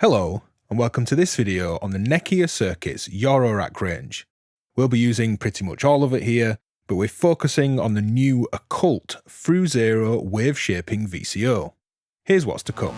Hello, and welcome to this video on the Nekyia Circuits Eurorack range. We'll be using pretty much all of it here, but we're focusing on the new Occult through zero wave shaping VCO. Here's what's to come.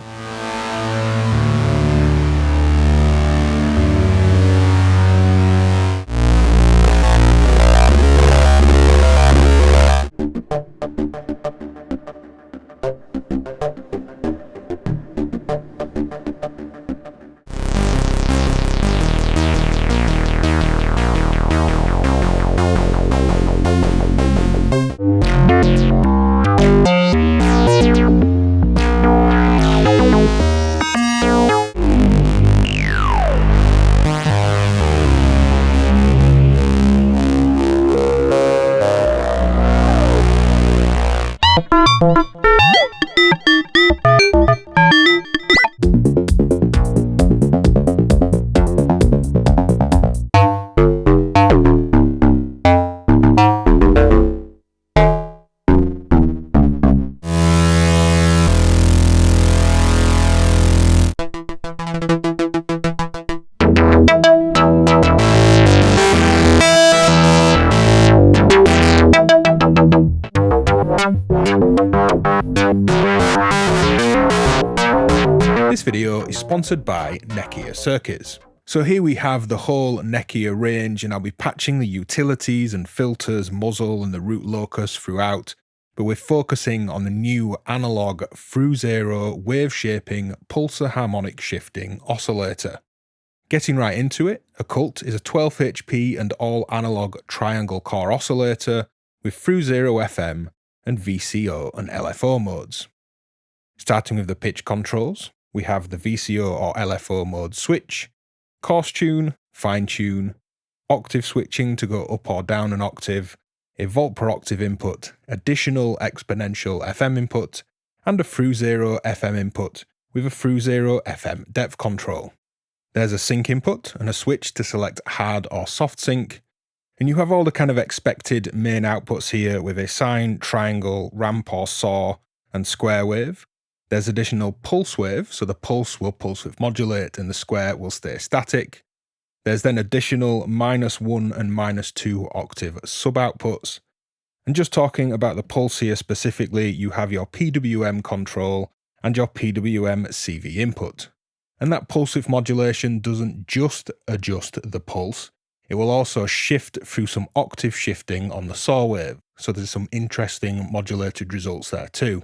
This video is sponsored by Nekyia Circuits. So here we have the whole Nekyia range, and I'll be patching the utilities and filters, muzzle and the root locus throughout, but we're focusing on the new analog through zero wave shaping pulsar harmonic shifting oscillator. Getting right into it, Occult is a 12 HP and all analog triangle core oscillator with through zero FM and VCO and LFO modes. Starting with the pitch controls, we have the VCO or LFO mode switch, coarse tune, fine tune, octave switching to go up or down an octave, a volt per octave input, additional exponential FM input, and a through zero FM input with a through zero FM depth control. There's a sync input and a switch to select hard or soft sync, and you have all the kind of expected main outputs here with a sine, triangle, ramp or saw, and square wave. There's additional pulse wave, so the pulse will pulse with modulate and the square will stay static. There's then additional -1 and -2 octave sub-outputs. And just talking about the pulse here specifically, you have your PWM control and your PWM CV input. And that pulse width modulation doesn't just adjust the pulse, it will also shift through some octave shifting on the saw wave, so there's some interesting modulated results there too.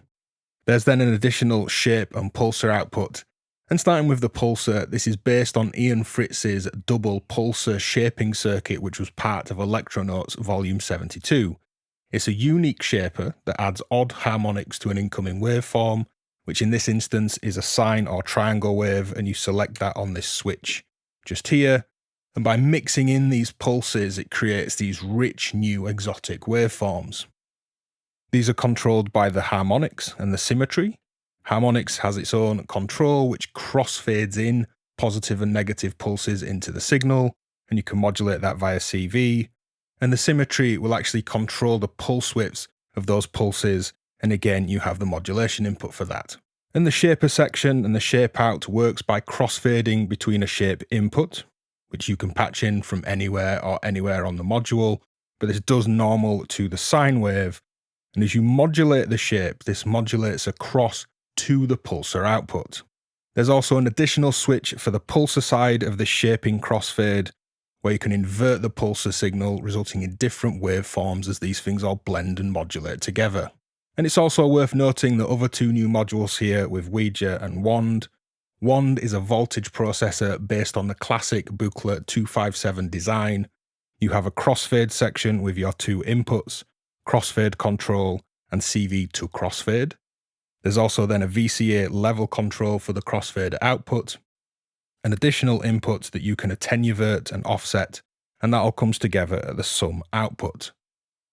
There's then an additional shape and pulsar output, and starting with the pulsar, this is based on Ian Fritz's double pulsar shaping circuit, which was part of Electronotes Volume 72. It's a unique shaper that adds odd harmonics to an incoming waveform, which in this instance is a sine or triangle wave, and you select that on this switch just here, and by mixing in these pulses it creates these rich new exotic waveforms. These are controlled by the harmonics and the symmetry. Harmonics has its own control which crossfades in positive and negative pulses into the signal, and you can modulate that via CV, and the symmetry will actually control the pulse widths of those pulses, and again you have the modulation input for that. And the shaper section and the shape out works by crossfading between a shape input, which you can patch in from anywhere or anywhere on the module, but this does normal to the sine wave, and as you modulate the shape, this modulates across to the pulsar output. There's also an additional switch for the pulsar side of the shaping crossfade, where you can invert the pulsar signal, resulting in different waveforms as these things all blend and modulate together. And it's also worth noting the other two new modules here with Ouija and Wand. Wand is a voltage processor based on the classic booklet 257 design. You have a crossfade section with your two inputs, crossfade control and CV to crossfade. There's also then a VCA level control for the crossfade output, an additional input that you can attenuate and offset, and that all comes together at the sum output.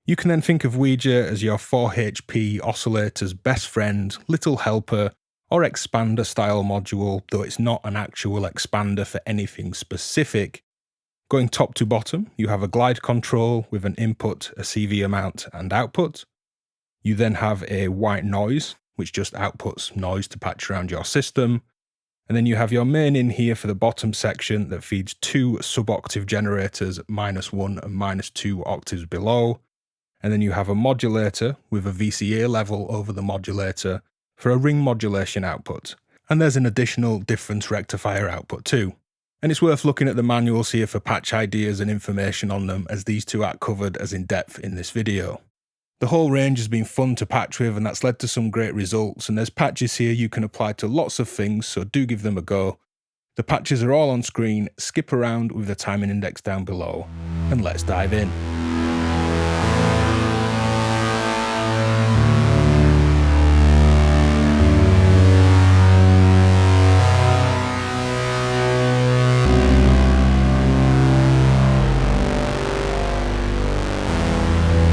You can then think of Ouija as your 4 HP oscillator's best friend, little helper, or expander style module, though it's not an actual expander for anything specific. Going top to bottom, you have a glide control with an input, a CV amount and output. You then have a white noise, which just outputs noise to patch around your system. And then you have your main in here for the bottom section that feeds 2 sub-octave generators, -1 and -2 octaves below. And then you have a modulator with a VCA level over the modulator for a ring modulation output. And there's an additional difference rectifier output too. And it's worth looking at the manuals here for patch ideas and information on them, as these two aren't covered as in depth in this video. The whole range has been fun to patch with, and that's led to some great results, and there's patches here you can apply to lots of things, so do give them a go. The patches are all on screen, skip around with the timing index down below, and let's dive in.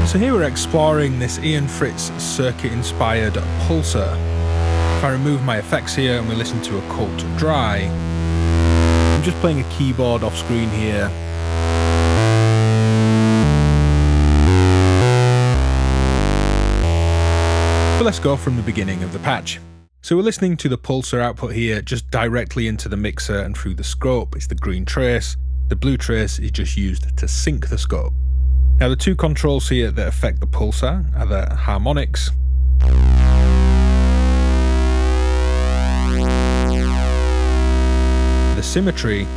So here we're exploring this Fritz circuit-inspired pulsar. If I remove my effects here and we listen to Occult Dry, I'm just playing a keyboard off screen here. But let's go from the beginning of the patch. So we're listening to the pulsar output here just directly into the mixer and through the scope. It's the green trace. The blue trace is just used to sync the scope. Now the two controls here that affect the pulsar are the harmonics the symmetry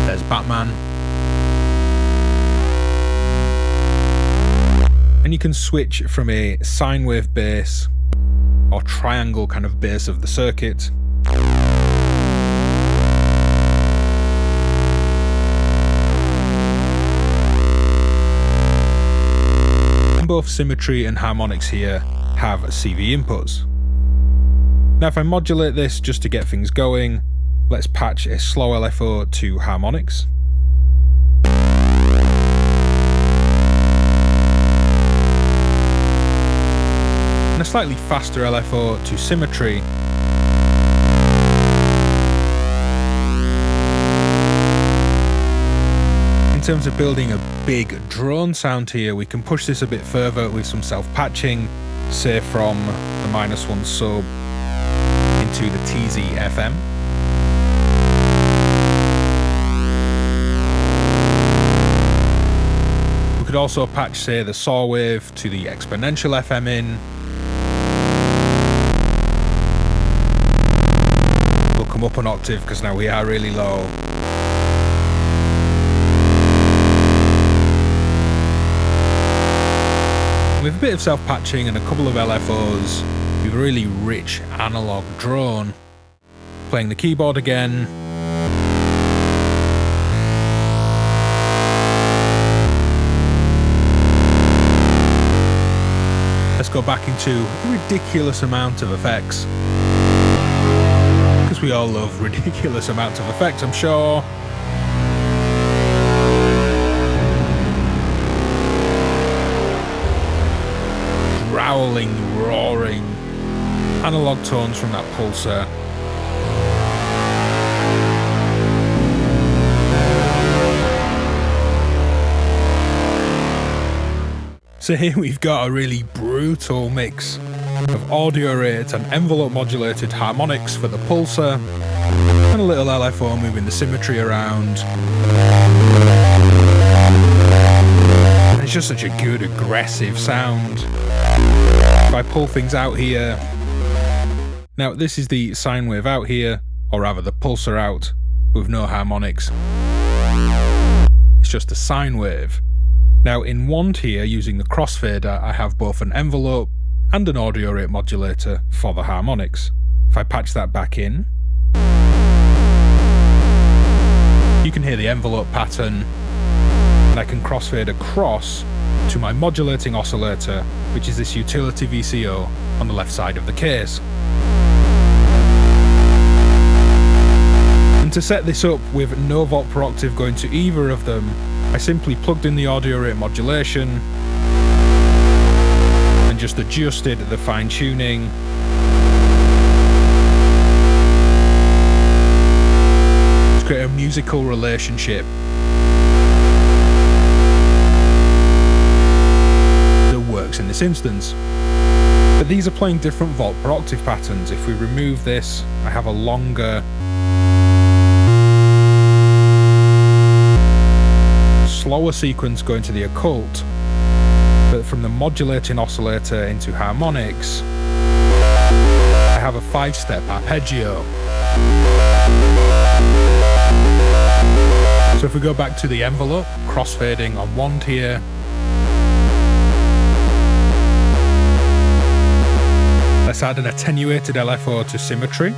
there's Batman, and you can switch from a sine wave base or triangle kind of base of the circuit both symmetry and harmonics here have CV inputs. Now if I modulate this just to get things going, let's patch a slow LFO to harmonics. And a slightly faster LFO to symmetry. In terms of building a big drone sound here, we can push this a bit further with some self-patching, say from the -1 sub into the TZFM. We could also patch, say, the saw wave to the exponential FM in. We'll come up an octave because now we are really low. With a bit of self-patching and a couple of LFOs, we have a really rich analog drone. Playing the keyboard again. Let's go back into a ridiculous amount of effects. Because we all love ridiculous amounts of effects, I'm sure. Growling, roaring, analog tones from that pulsar. So here we've got a really brutal mix of audio rate and envelope modulated harmonics for the pulsar, and a little LFO moving the symmetry around. And it's just such a good aggressive sound. If I pull things out here, now this is the sine wave out here, or rather the pulsar out, with no harmonics. It's just a sine wave. Now in Wand here, using the crossfader, I have both an envelope and an audio rate modulator for the harmonics. If I patch that back in, you can hear the envelope pattern, and I can crossfade across to my modulating oscillator, which is this utility VCO on the left side of the case. And to set this up with no volt per octave going to either of them, I simply plugged in the audio rate modulation and just adjusted the fine tuning. To create a musical relationship that works in this instance. But these are playing different volt per octave patterns. If we remove this, I have a longer, slower sequence going to the occult, but from the modulating oscillator into harmonics, I have a 5-step arpeggio. So if we go back to the envelope, crossfading on wand here, let's add an attenuated LFO to symmetry.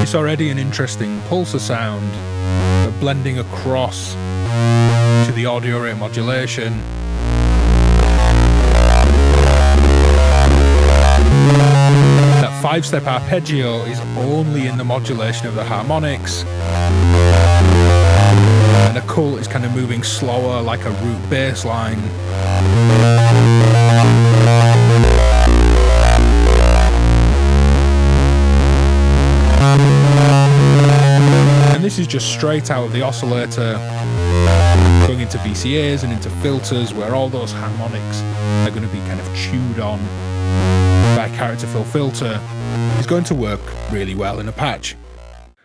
It's already an interesting pulsar sound, but blending across to the audio rate modulation. That 5-step arpeggio is only in the modulation of the harmonics, and the occult is kind of moving slower like a root bass line. And this is just straight out of the oscillator, going into VCAs and into filters, where all those harmonics are going to be kind of chewed on by a character fill filter. Is going to work really well in a patch.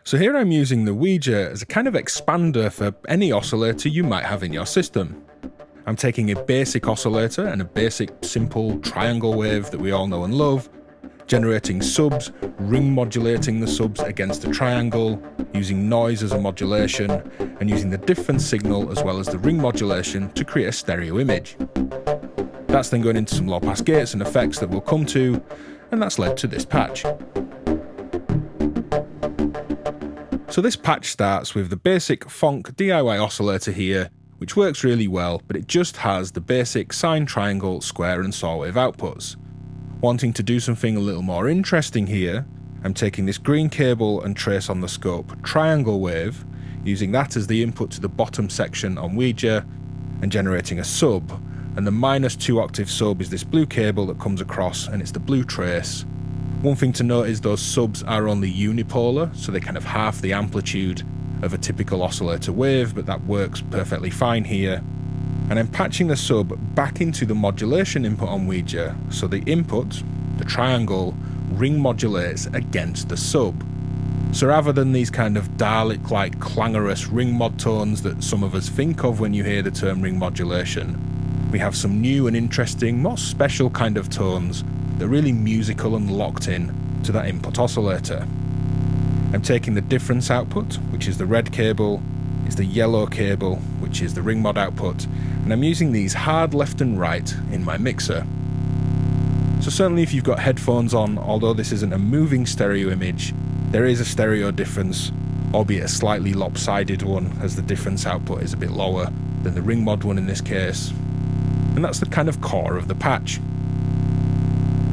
So here I'm using the Ouija as a kind of expander for any oscillator you might have in your system. I'm taking a basic oscillator and a basic simple triangle wave that we all know and love, generating subs, ring modulating the subs against a triangle, using noise as a modulation, and using the difference signal as well as the ring modulation to create a stereo image. That's then going into some low pass gates and effects that we'll come to, and that's led to this patch. So this patch starts with the basic Fonk DIY oscillator here, which works really well, but it just has the basic sine, triangle, square and saw wave outputs. Wanting to do something a little more interesting here, I'm taking this green cable and trace on the scope triangle wave, using that as the input to the bottom section on Ouija, and generating a sub, and the -2 octave sub is this blue cable that comes across, and it's the blue trace. One thing to note is those subs are only unipolar, so they kind of half the amplitude of a typical oscillator wave, but that works perfectly fine here. And I'm patching the sub back into the modulation input on Ouija, so the input, the triangle, ring modulates against the sub. So rather than these kind of Dalek-like clangorous ring mod tones that some of us think of when you hear the term ring modulation, we have some new and interesting, more special kind of tones that are really musical and locked in to that input oscillator. I'm taking the difference output, which is the red cable, is the yellow cable, which is the ring mod output, and I'm using these hard left and right in my mixer. So certainly if you've got headphones on, although this isn't a moving stereo image, there is a stereo difference, albeit a slightly lopsided one, as the difference output is a bit lower than the ring mod one in this case. And that's the kind of core of the patch.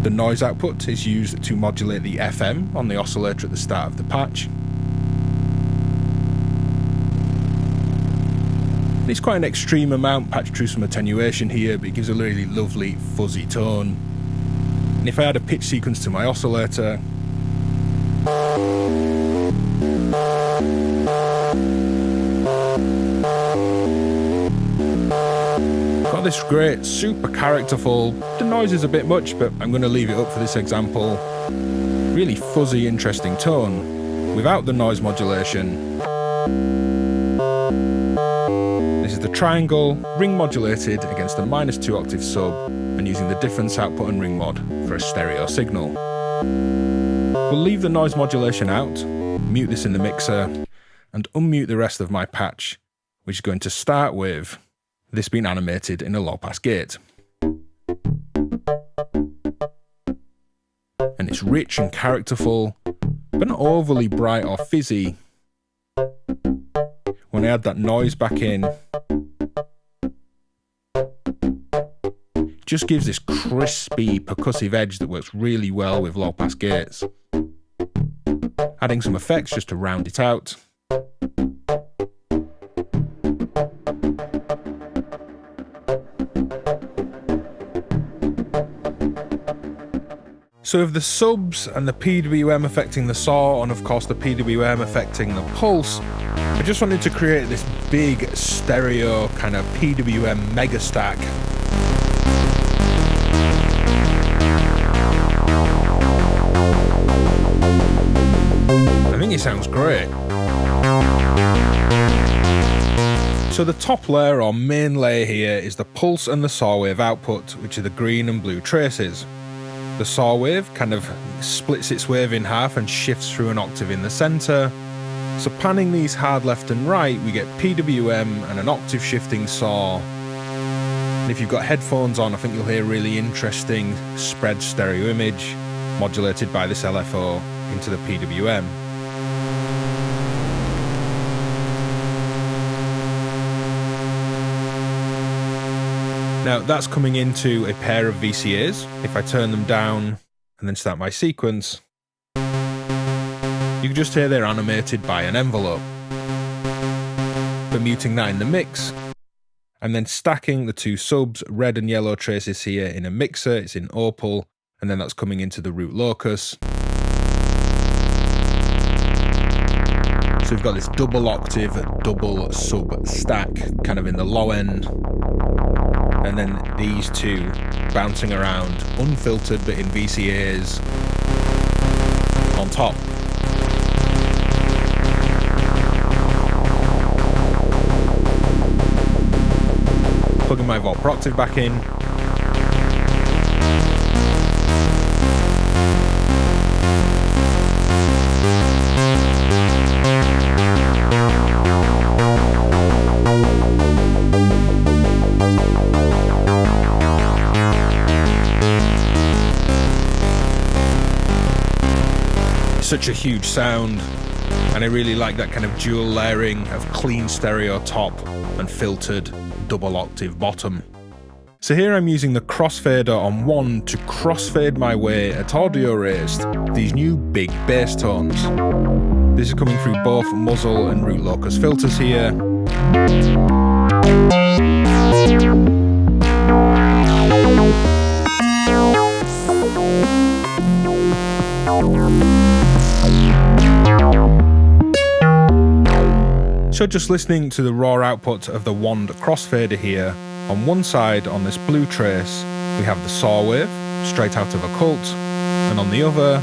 The noise output is used to modulate the FM on the oscillator at the start of the patch. It's quite an extreme amount patched through some attenuation here, but it gives a really lovely fuzzy tone. And if I add a pitch sequence to my oscillator, got this great, super characterful, the noise is a bit much, but I'm going to leave it up for this example, really fuzzy, interesting tone, without the noise modulation. This is the triangle, ring modulated against the -2 octave sub, and using the difference output and ring mod for a stereo signal. We'll leave the noise modulation out, mute this in the mixer, and unmute the rest of my patch, which is going to start with this being animated in a low pass gate. And it's rich and characterful, but not overly bright or fizzy. When I add that noise back in, it just gives this crispy percussive edge that works really well with low pass gates. Adding some effects just to round it out. So with the subs and the PWM affecting the saw, and of course the PWM affecting the pulse, I just wanted to create this big stereo kind of PWM mega stack. I think it sounds great. So the top layer or main layer here is the pulse and the saw wave output, which are the green and blue traces. The saw wave kind of splits its wave in half and shifts through an octave in the center. So panning these hard left and right, we get PWM and an octave shifting saw. And if you've got headphones on, I think you'll hear a really interesting spread stereo image modulated by this LFO into the PWM. Now that's coming into a pair of VCAs. If I turn them down and then start my sequence, you can just hear they're animated by an envelope. But muting that in the mix, and then stacking the two subs, red and yellow traces here in a mixer, it's in opal, and then that's coming into the root locus. So we've got this double octave, double sub stack kind of in the low end. And then these two bouncing around, unfiltered but in VCAs on top. Plugging my Volt per Octave back in. Such a huge sound, and I really like that kind of dual layering of clean stereo top and filtered double octave bottom. So here I'm using the crossfader on Wand to crossfade my way at audio raised these new big bass tones. This is coming through both muzzle and root locus filters here. So just listening to the raw output of the Wand crossfader here, on one side on this blue trace we have the saw wave straight out of Occult, and on the other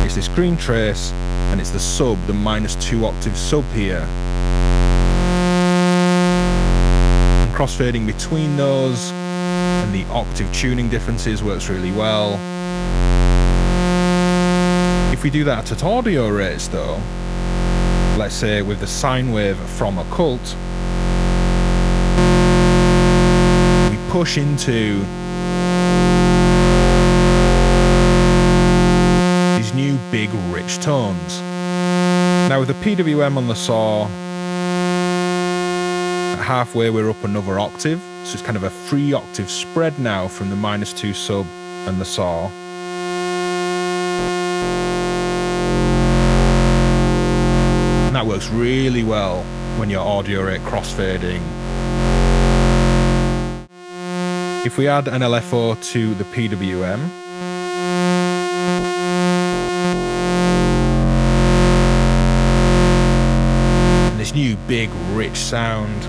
it's this green trace and it's the sub, the -2 octave sub here. And crossfading between those and the octave tuning differences works really well. If we do that at audio rates though, let's say with the sine wave from Occult, we push into these new big rich tones. Now with the PWM on the saw, at halfway we're up another octave, so it's kind of a 3 octave spread now from the -2 sub and the saw. And that works really well when you're audio rate crossfading. If we add an LFO to the PWM, and this new big rich sound,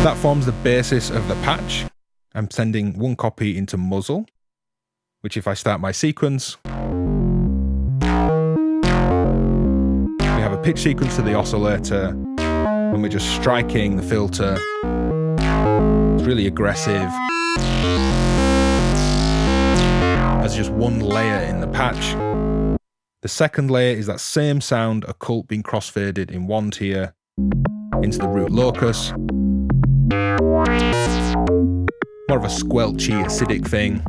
that forms the basis of the patch. I'm sending one copy into muzzle, which if I start my sequence, pitch sequence to the oscillator, and we're just striking the filter. It's really aggressive. As just one layer in the patch. The second layer is that same sound, Occult being crossfaded in Wand here, into the root locus. More of a squelchy, acidic thing,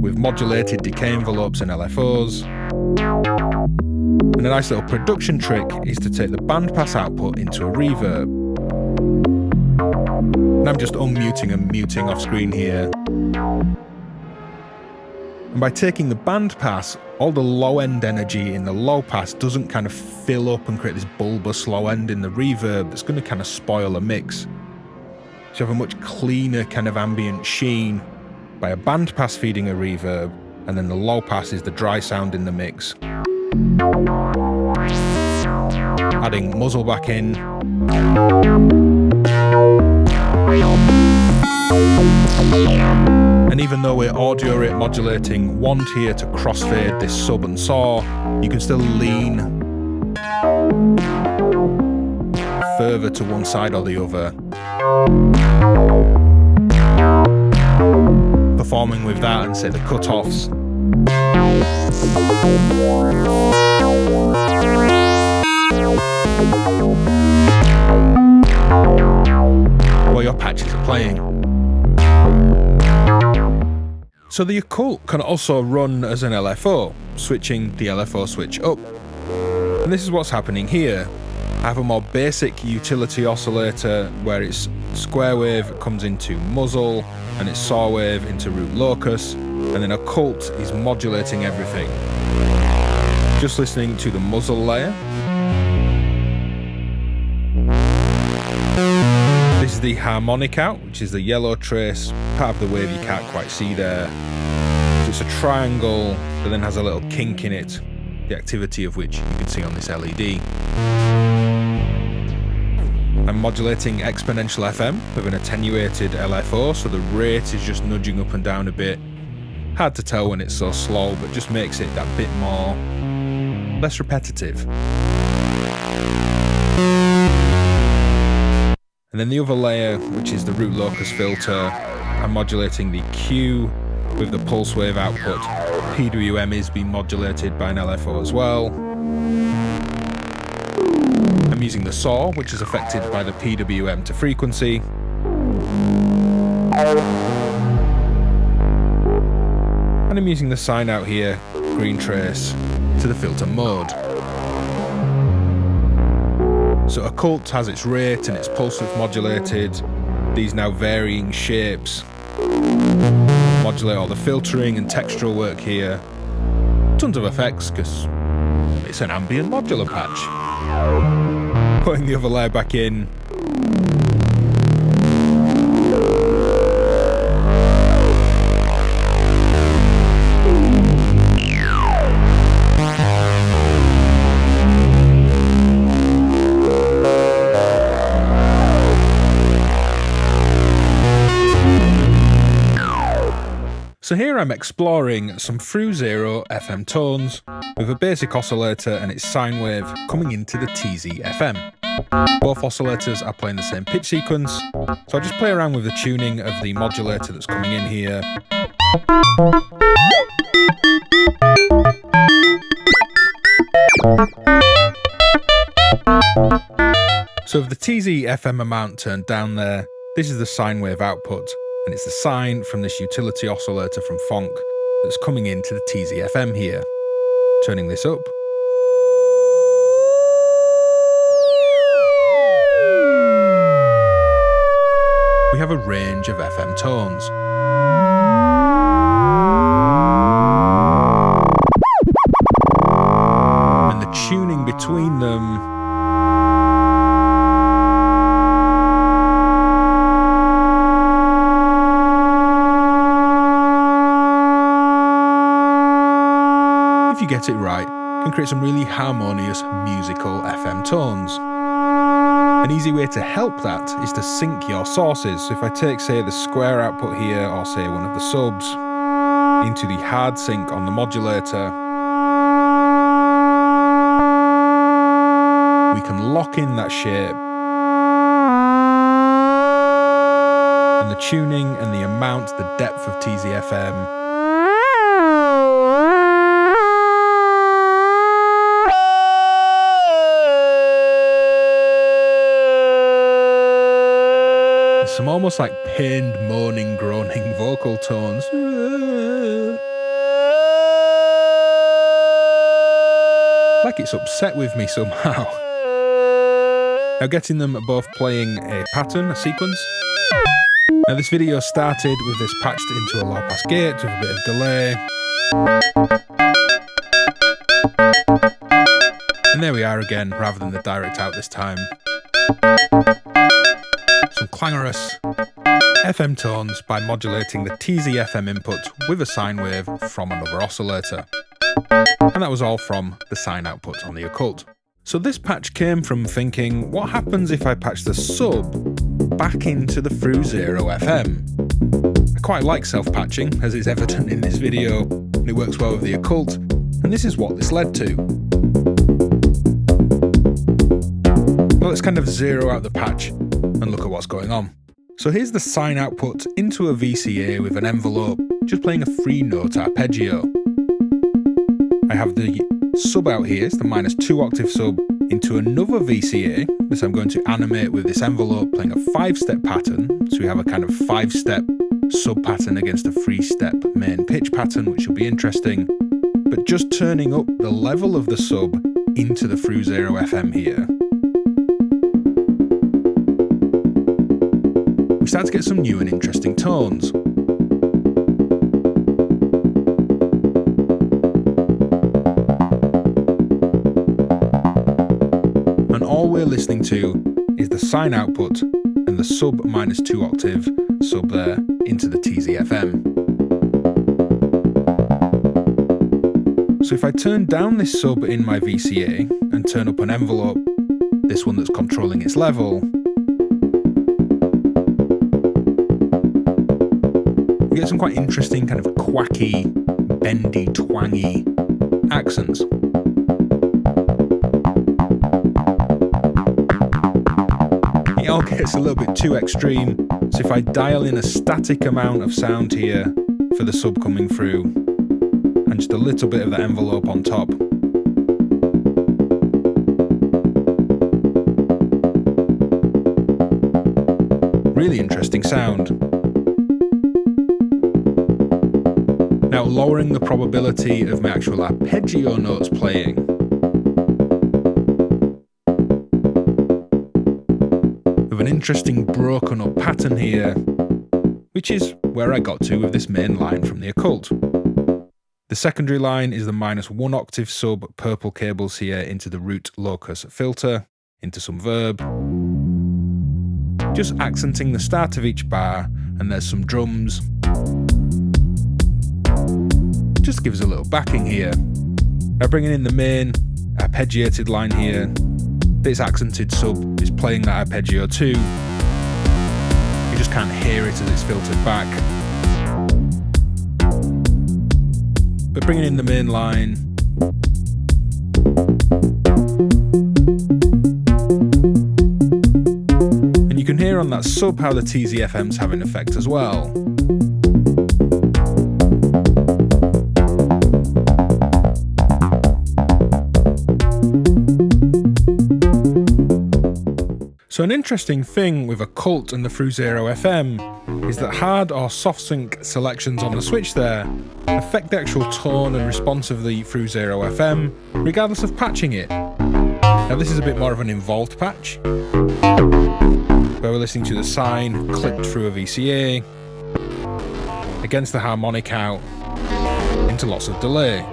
with modulated decay envelopes and LFOs. And a nice little production trick is to take the bandpass output into a reverb. And I'm just unmuting and muting off screen here. And by taking the bandpass, all the low end energy in the low pass doesn't kind of fill up and create this bulbous low end in the reverb that's going to kind of spoil a mix. So you have a much cleaner kind of ambient sheen by a bandpass feeding a reverb, and then the low pass is the dry sound in the mix. Adding muzzle back in. And even though we're audio rate modulating wand here to crossfade this sub and saw, you can still lean further to one side or the other. Performing with that and say the cut-offs. While your patches are playing. So the Occult can also run as an LFO, switching the LFO switch up. And this is what's happening here. I have a more basic utility oscillator where its square wave comes into muzzle and its saw wave into root locus, and then Occult is modulating everything. Just listening to the muzzle layer. This is the harmonic out, which is the yellow trace, part of the wave you can't quite see there. So it's a triangle that then has a little kink in it, the activity of which you can see on this LED. I'm modulating exponential FM with an attenuated LFO, so the rate is just nudging up and down a bit. Hard to tell when it's so slow, but just makes it that bit more, less repetitive. And then the other layer, which is the root locus filter, I'm modulating the Q with the pulse wave output. PWM is being modulated by an LFO as well. I'm using the saw, which is affected by the PWM to frequency. And I'm using the sine out here, green trace, to the filter mode. So Occult has its rate and its pulse width modulated, these now varying shapes. Modulate all the filtering and textural work here. Tons of effects, because it's an ambient modular patch. Putting the other layer back in. So here I'm exploring some through zero FM tones with a basic oscillator and its sine wave coming into the TZFM. Both oscillators are playing the same pitch sequence, so I'll just play around with the tuning of the modulator that's coming in here. So with the TZFM amount turned down there, this is the sine wave output. And it's the sine from this utility oscillator from Fonk that's coming into the TZFM here. Turning this up. We have a range of FM tones. And the tuning between them you get it right, can create some really harmonious musical FM tones. An easy way to help that is to sync your sources. So if I take, say, the square output here, or say one of the subs, into the hard sync on the modulator, we can lock in that shape. And the tuning and the amount, the depth of TZFM, some almost like pained, moaning, groaning vocal tones. Like it's upset with me somehow. Now getting them both playing a pattern, a sequence. Now this video started with this patched into a low pass gate with a bit of delay. And there we are again, rather than the direct out this time. Some clangorous FM tones by modulating the TZFM input with a sine wave from another oscillator. And that was all from the sine output on the Occult. So this patch came from thinking, what happens if I patch the sub back into the through zero FM? I quite like self-patching, as is evident in this video, and it works well with the Occult, and this is what this led to. Well, let's kind of zero out the patch and look at what's going on. So here's the sine output into a VCA with an envelope, just playing a 3-note arpeggio. I have the sub out here, it's the -2 octave sub, into another VCA. This I'm going to animate with this envelope playing a 5-step pattern. So we have a kind of 5-step sub pattern against a 3-step main pitch pattern, which will be interesting. But just turning up the level of the sub into the through zero FM here. We start to get some new and interesting tones. And all we're listening to is the sine output and the sub -2 octave sub there into the TZFM. So if I turn down this sub in my VCA and turn up an envelope, this one that's controlling its level, we get some quite interesting kind of quacky, bendy, twangy accents. It all gets a little bit too extreme, so if I dial in a static amount of sound here for the sub coming through, and just a little bit of the envelope on top, really interesting sound. Now, lowering the probability of my actual arpeggio notes playing, with an interesting broken up pattern here, which is where I got to with this main line from the Occult. The secondary line is the -1 octave sub purple cables here into the root locus filter, into some verb, just accenting the start of each bar, and there's some drums. Just gives a little backing here. Now bringing in the main arpeggiated line here, this accented sub is playing that arpeggio too. You just can't hear it as it's filtered back. But bringing in the main line, and you can hear on that sub how the TZFM's having effect as well. So an interesting thing with Occult and the through zero FM is that hard or soft sync selections on the switch there affect the actual tone and response of the through zero FM, regardless of patching it. Now this is a bit more of an involved patch, where we're listening to the sine clipped through a VCA, against the harmonic out, into lots of delay.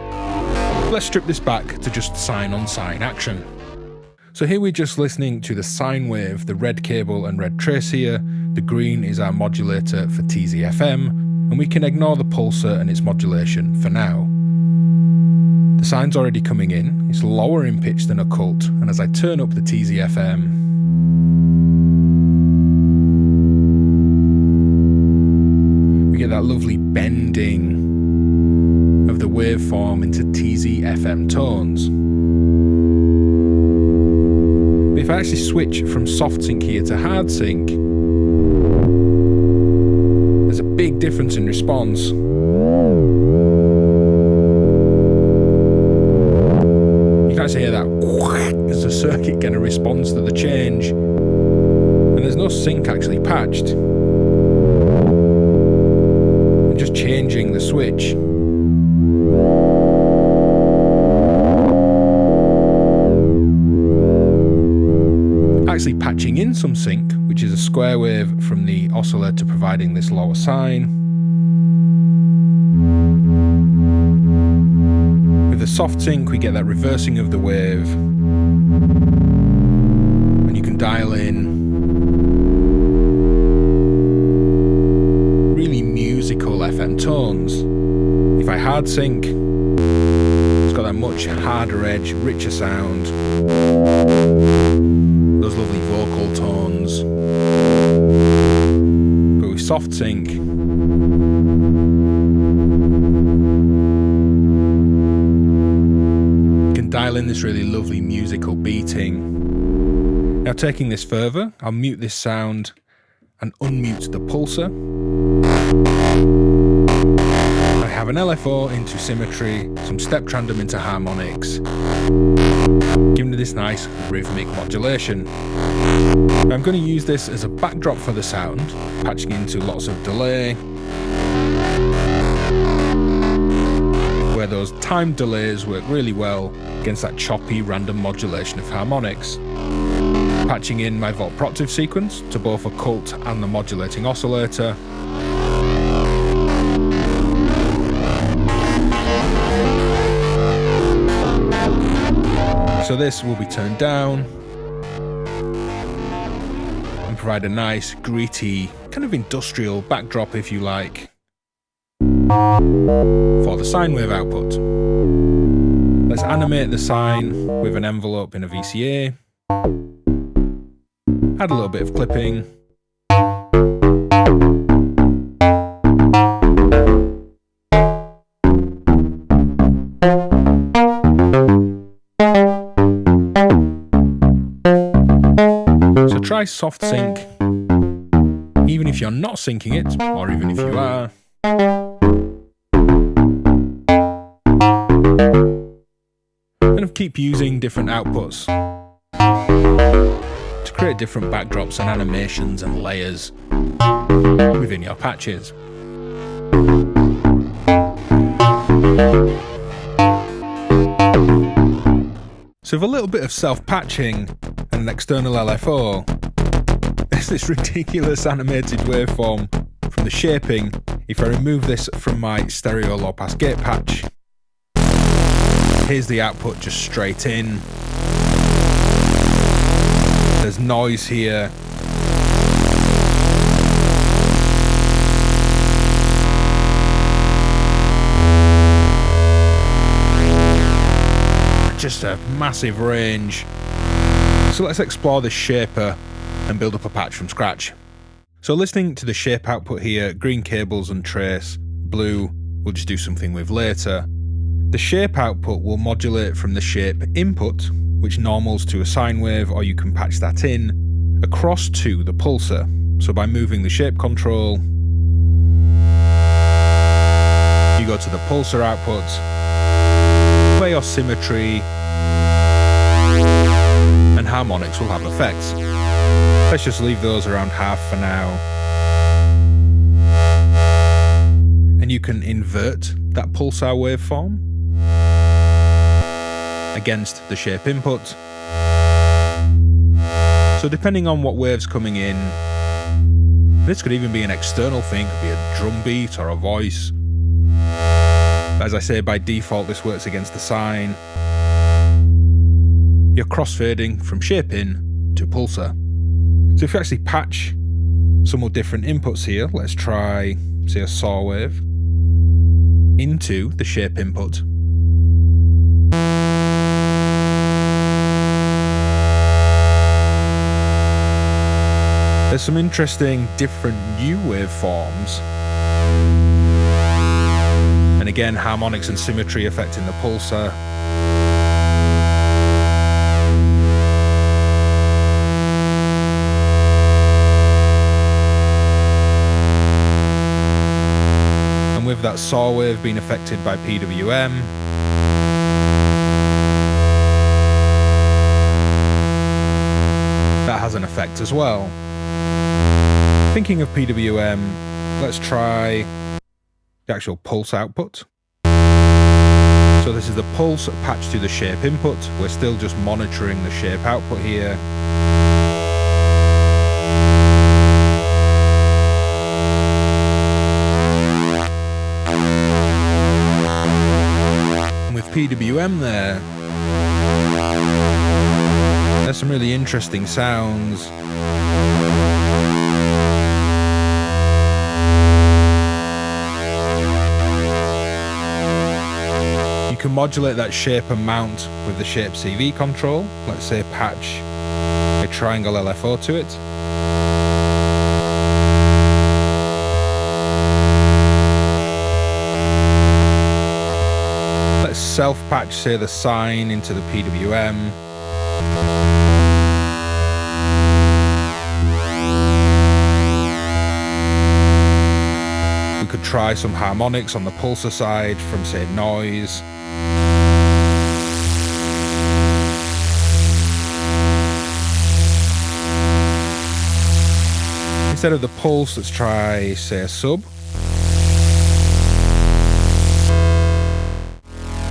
Let's strip this back to just sine on sine action. So here we're just listening to the sine wave, the red cable and red trace here. The green is our modulator for TZFM, and we can ignore the pulsar and its modulation for now. The sine's already coming in, it's lower in pitch than Occult, and as I turn up the TZFM, we get that lovely bending of the waveform into TZFM tones. If I actually switch from soft sync here to hard sync, there's a big difference in response. You can actually hear that as the circuit kind of responds to the change, and there's no sync actually patched. I'm just changing the switch. Actually patching in some sync, which is a square wave from the oscillator providing this lower sine. With the soft sync we get that reversing of the wave, and you can dial in tones. If I hard sync, it's got that much harder edge, richer sound. Those lovely vocal tones. But with soft sync, you can dial in this really lovely musical beating. Now taking this further, I'll mute this sound and unmute the pulsar. I have an LFO into symmetry, some step tandem into harmonics, giving it this nice rhythmic modulation. Now I'm going to use this as a backdrop for the sound, patching into lots of delay, where those timed delays work really well against that choppy random modulation of harmonics. Patching in my volt per octave sequence to both occult and the modulating oscillator. So this will be turned down and provide a nice, gritty, kind of industrial backdrop, if you like, for the sine wave output. Let's animate the sine with an envelope in a VCA. Add a little bit of clipping. So try soft sync, even if you're not syncing it, or even if you are. Kind of keep using different outputs to create different backdrops and animations and layers within your patches. So with a little bit of self-patching and an external LFO, there's this ridiculous animated waveform from the shaping. If I remove this from my stereo low pass gate patch, here's the output just straight in. There's noise here. Just a massive range. So let's explore the shaper and build up a patch from scratch. So listening to the shape output here, green cables and trace, blue we'll just do something with later. The shape output will modulate from the shape input, which normals to a sine wave, or you can patch that in, across to the pulsar. So by moving the shape control, you go to the pulsar output, where your symmetry and harmonics will have effects. Let's just leave those around half for now. And you can invert that pulsar waveform against the shape input. So depending on what wave's coming in, this could even be an external thing, it could be a drum beat or a voice. As I say, by default this works against the sine. You're crossfading from shape in to pulsar. So if you actually patch some more different inputs here, let's try, say, a saw wave into the shape input. There's some interesting different new waveforms. And again, harmonics and symmetry affecting the pulsar. And with that saw wave being affected by PWM, that has an effect as well. Thinking of PWM, let's try the actual pulse output. So this is the pulse patched to the shape input. We're still just monitoring the shape output here. And with PWM there's some really interesting sounds. modulate that shape and mount with the shape CV control. Let's say patch a triangle LFO to it. Let's self-patch, say, the sine into the PWM. We could try some harmonics on the pulsar side from, say, noise. Instead of the pulse, let's try, say, a sub.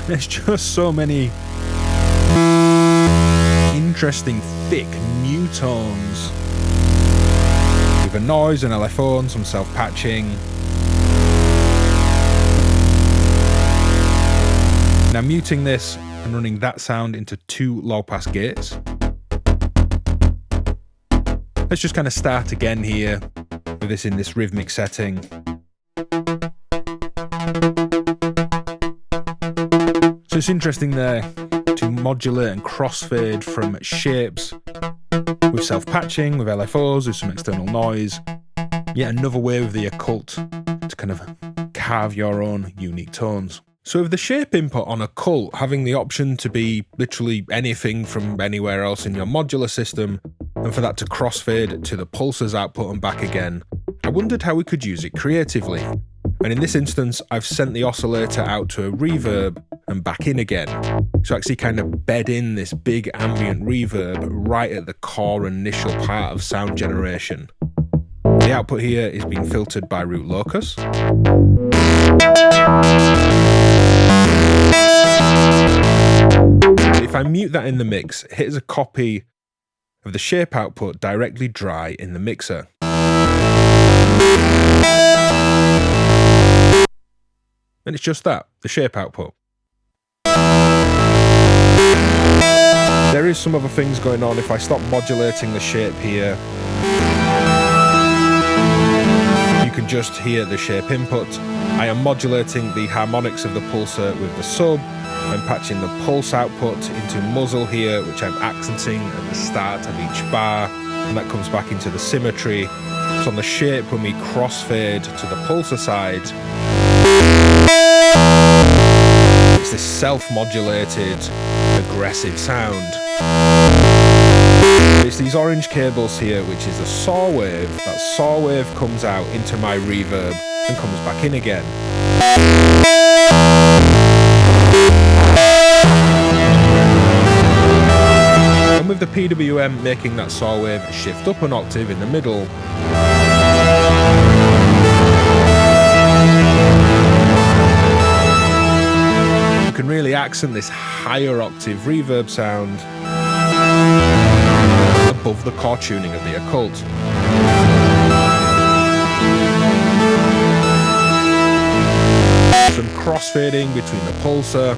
There's just so many interesting, thick new tones. With a noise, an LFO, and some self-patching. Now muting this and running that sound into 2 low-pass gates. Let's just kind of start again here with this in this rhythmic setting. So it's interesting there to modulate and crossfade from shapes with self-patching, with LFOs, with some external noise. Yet another way with the occult to kind of carve your own unique tones. So with the shape input on Occult having the option to be literally anything from anywhere else in your modular system, and for that to crossfade to the pulsar's output and back again, I wondered how we could use it creatively. And in this instance, I've sent the oscillator out to a reverb and back in again. So actually kind of bed in this big ambient reverb right at the core initial part of sound generation. The output here is being filtered by root locus. If I mute that in the mix, here's a copy of the shape output directly dry in the mixer. And it's just that, the shape output. There is some other things going on. If I stop modulating the shape here, you can just hear the shape input. I am modulating the harmonics of the pulsar with the sub. I'm patching the pulse output into muzzle here, which I'm accenting at the start of each bar, and that comes back into the symmetry. So on the shape, when we crossfade to the pulsar side, it's this self-modulated, aggressive sound. It's these orange cables here, which is a saw wave. That saw wave comes out into my reverb and comes back in again. And with the PWM making that saw wave shift up an octave in the middle, you can really accent this higher octave reverb sound above the core tuning of the occult. Some crossfading between the pulsar,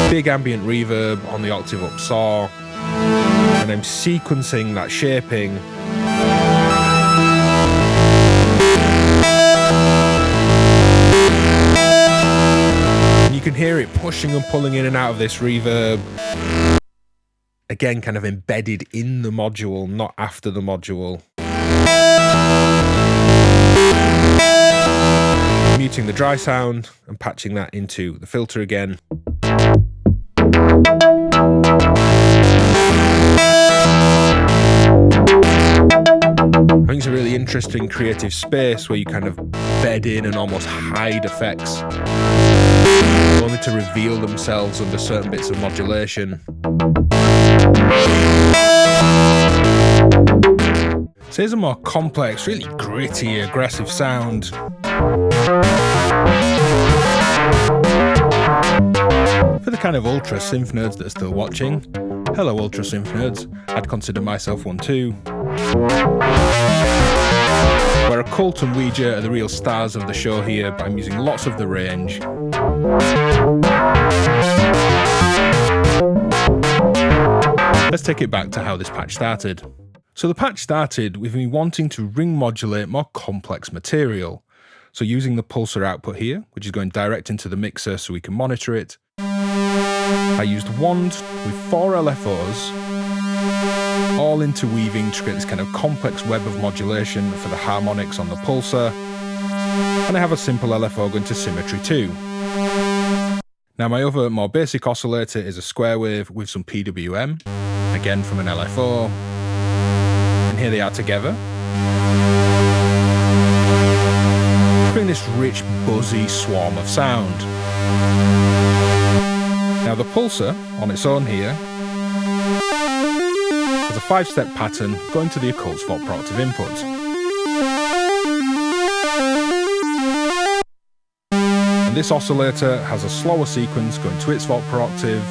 big ambient reverb on the octave up saw, and I'm sequencing that shaping. And you can hear it pushing and pulling in and out of this reverb. Again, kind of embedded in the module, not after the module. Muting the dry sound and patching that into the filter again. I think it's a really interesting creative space where you kind of bed in and almost hide effects, only to reveal themselves under certain bits of modulation. So here's a more complex, really gritty, aggressive sound. For the kind of ultra synth nerds that are still watching, hello ultra synth nerds, I'd consider myself one too. Where Occult and Ouija are the real stars of the show here, but I'm using lots of the range. Let's take it back to how this patch started. So the patch started with me wanting to ring modulate more complex material. So using the pulsar output here, which is going direct into the mixer so we can monitor it, I used Wand with 4 LFOs, all interweaving to create this kind of complex web of modulation for the harmonics on the pulsar, and I have a simple LFO going to symmetry too. Now my other more basic oscillator is a square wave with some PWM, again from an LFO, and here they are together, creating this rich buzzy swarm of sound. Now the pulsar, on its own here, has a 5-step pattern going to the Occult's fault per octave input. And this oscillator has a slower sequence going to its fault per octave,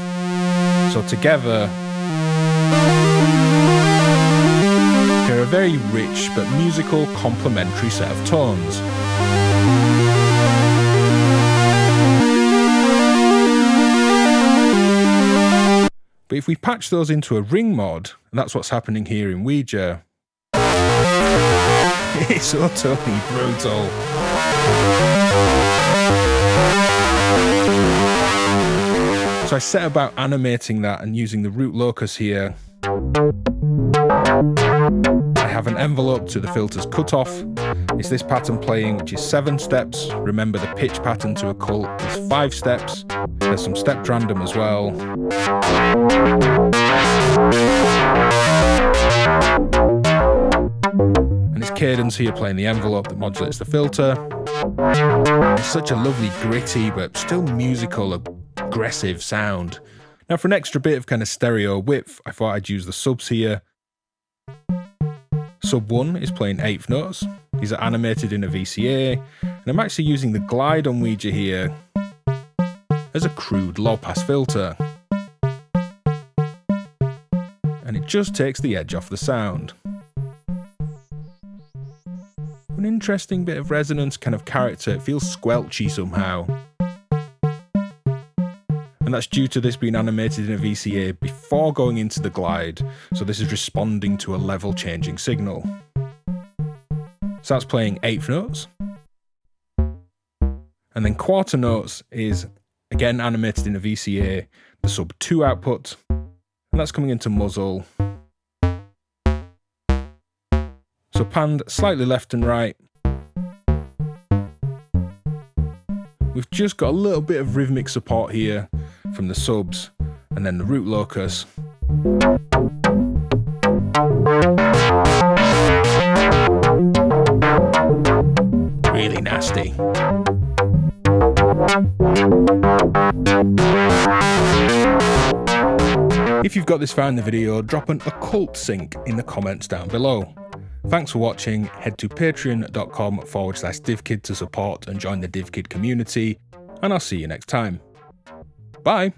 so together they're a very rich but musical complementary set of tones. But if we patch those into a ring mod, and that's what's happening here in Ouija, it's utterly brutal. So I set about animating that and using the root locus here. I have an envelope to the filter's cutoff. It's this pattern playing, which is 7 steps. Remember the pitch pattern to Occult is 5 steps. There's some stepped random as well. And it's cadence here playing the envelope that modulates the filter. It's such a lovely gritty but still musical, aggressive sound. Now for an extra bit of kind of stereo width, I thought I'd use the subs here. Sub 1 is playing 8th notes. These are animated in a VCA, and I'm actually using the glide on Ouija here as a crude low-pass filter. And it just takes the edge off the sound. An interesting bit of resonance kind of character, it feels squelchy somehow. And that's due to this being animated in a VCA before going into the glide, so this is responding to a level changing signal. So that's playing 8th notes. And then quarter notes is again animated in a VCA, the sub 2 output, and that's coming into muzzle. So panned slightly left and right. We've just got a little bit of rhythmic support here from the subs, and then the root locus. Really nasty. If you've got this far in the video, drop an occult sync in the comments down below. Thanks for watching. Head to patreon.com/DivKid to support and join the DivKid community, and I'll see you next time. Bye!